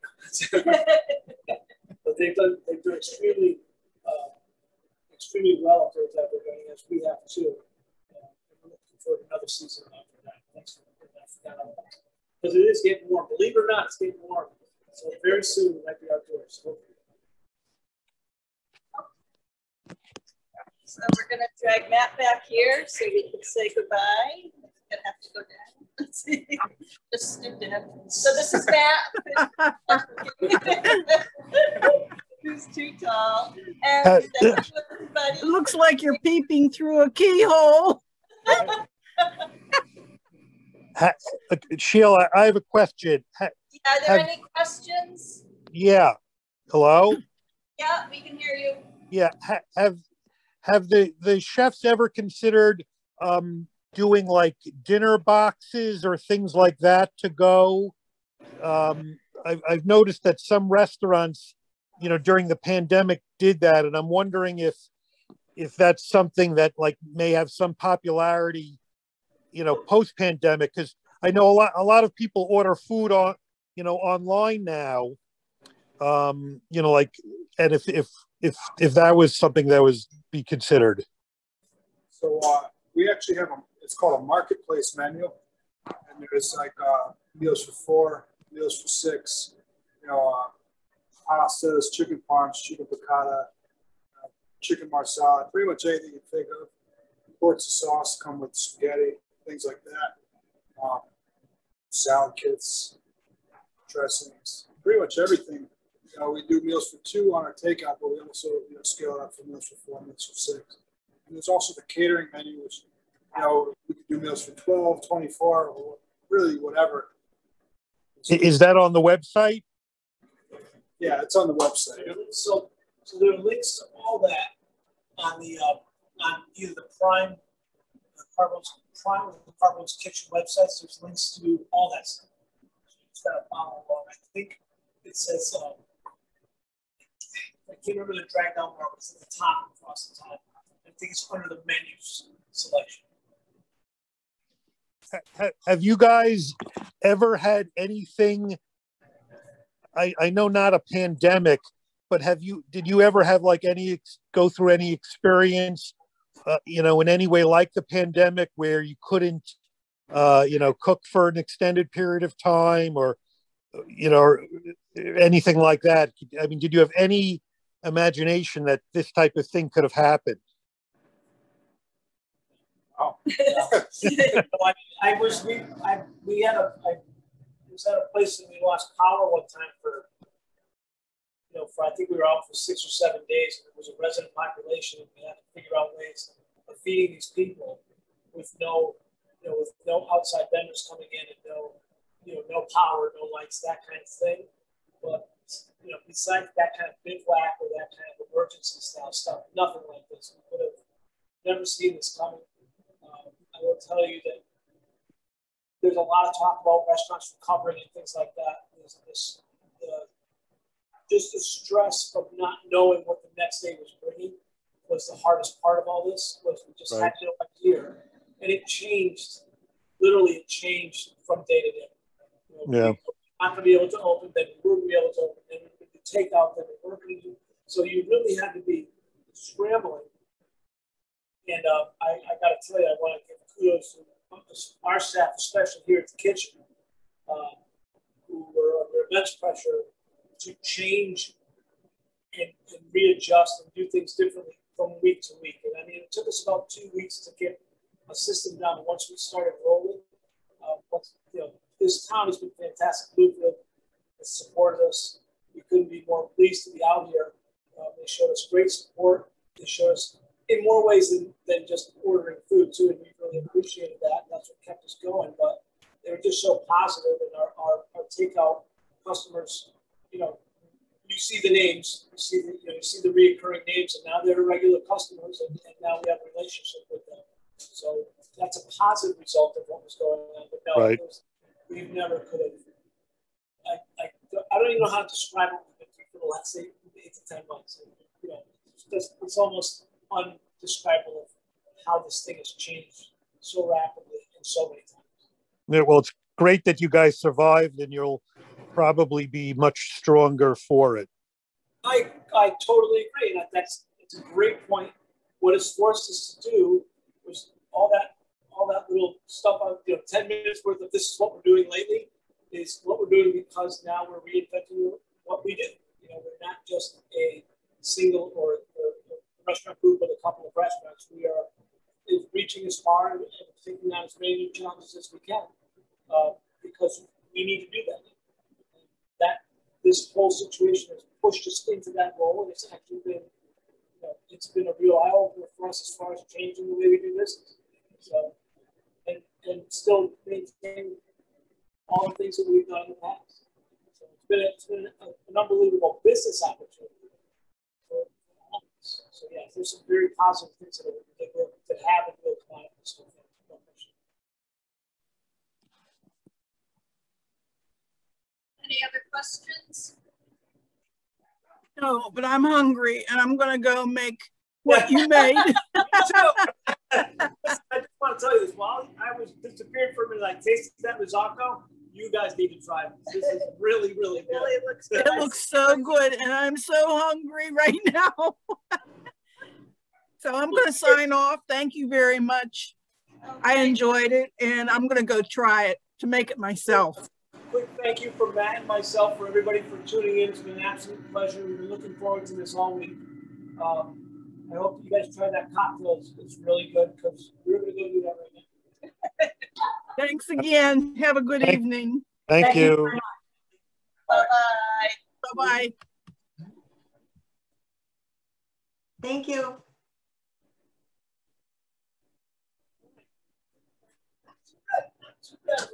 but they've done extremely well up there with outdoor dining, as we have too. We're looking for another season of outdoor dining. Thanks for putting that on. Because it is getting warm. Believe it or not, it's getting warm. So very soon we might be outdoors. So we're going to drag Matt back here so we can say goodbye. I'm going to have to go down. Let's see. Just snoop in. So this is Matt. Who's too tall. And thank you, everybody. It looks like you're peeping through a keyhole. Sheila, I have a question. Are there any questions? Yeah. Hello? Yeah, we can hear you. Yeah. Have the chefs ever considered doing like dinner boxes or things like that to go? I've noticed that some restaurants, during the pandemic did that, and I'm wondering if that's something that like may have some popularity, post pandemic, because I know a lot of people order food on, online now. Like, and if that was something that was be considered. So we actually have it's called a marketplace menu, and there's like meals for 4, meals for 6, pastas, chicken parms, chicken piccata, chicken marsala, pretty much anything you think of. Quarts of sauce come with spaghetti, things like that. Salad kits, dressings, pretty much everything. You know, we do meals for 2 on our takeout, but we also scale it up for meals for 4, meals for 6. And there's also the catering menu, which we can do meals for 12, 24, or really whatever. Is that on the website? Yeah, it's on the website. So there are links to all that on the on either the Prime or the Carbone's Kitchen websites. There's links to all that stuff. So you just gotta follow along. I think it says I can't remember the drag down bar, but it's at the top across the top. I think it's under the menus selection. Have you guys ever had anything? I know not a pandemic, but did you ever have like go through any experience, in any way like the pandemic where you couldn't, cook for an extended period of time or anything like that? I mean, did you have any imagination that this type of thing could have happened? Oh. I was at a place and we lost power one time for I think we were out for 6 or 7 days, and it was a resident population, and we had to figure out ways of feeding these people with no outside vendors coming in and no power, no lights, that kind of thing. But besides that kind of bivouac or that kind of emergency style stuff, nothing like this. We could have never seen this coming. I will tell you that there's a lot of talk about restaurants recovering and things like that. There's just the stress of not knowing what the next day was bringing was the hardest part of all this. Was we just had no idea, and it changed. Literally, it changed from day to day. We were not going to be able to open, then we were going to be able to open, then we were going to take out, then we weren't going to do. So you really had to be scrambling. And I got to tell you, I want to give kudos to our staff, especially here at the kitchen, who were under immense pressure to change and readjust and do things differently from week to week. And I mean, it took us about 2 weeks to get a system down. Once we started rolling, this town has been fantastic. Bluefield has supported us. We couldn't be more pleased to be out here. They showed us great support. They showed us in more ways than just ordering food too, and we really appreciated that. That's what kept us going. But they were just so positive, and our takeout customers, you see the names, you see the reoccurring names, and now they're regular customers, and now we have a relationship with them. So that's a positive result of what was going on. But no, we never could have. I don't even know how to describe what we've been through for the last 8 to 10 months. It's almost undescribable of how this thing has changed so rapidly and so many times. Yeah, well, it's great that you guys survived, and you'll probably be much stronger for it. I totally agree, and it's a great point. What it's forced us to do was all that little stuff. 10 minutes worth of this is what we're doing lately is what we're doing because now we're reinventing what we do. We're not just a single or restaurant group with a couple of restaurants. We are reaching as far and taking on as many new challenges as we can because we need to do that. This whole situation has pushed us into that role, and it's actually been, it's been a real eye opener for us as far as changing the way we do business. So, and still maintain all the things that we've done in the past. So it's been an unbelievable business opportunity for all of us. So yeah, there's some very positive things that have and will come out of this whole thing. Any other questions? No, but I'm hungry and I'm going to go make what you made. I just want to tell you this. While I was disappeared for a minute, I tasted that risotto. You guys need to try this. This is really, really good. Really looks good. It looks so good, and I'm so hungry right now. So I'm going to sign off. Thank you very much. Okay. I enjoyed it, and I'm going to go try it to make it myself. quick thank you from Matt and myself, for everybody for tuning in. It's been an absolute pleasure. We've been looking forward to this all week. I hope you guys try that cocktail. It's really good because we're going to go do that right now. Thanks again. Have a good evening. Thank you. Bye-bye. Bye-bye. Thank you. Too bad.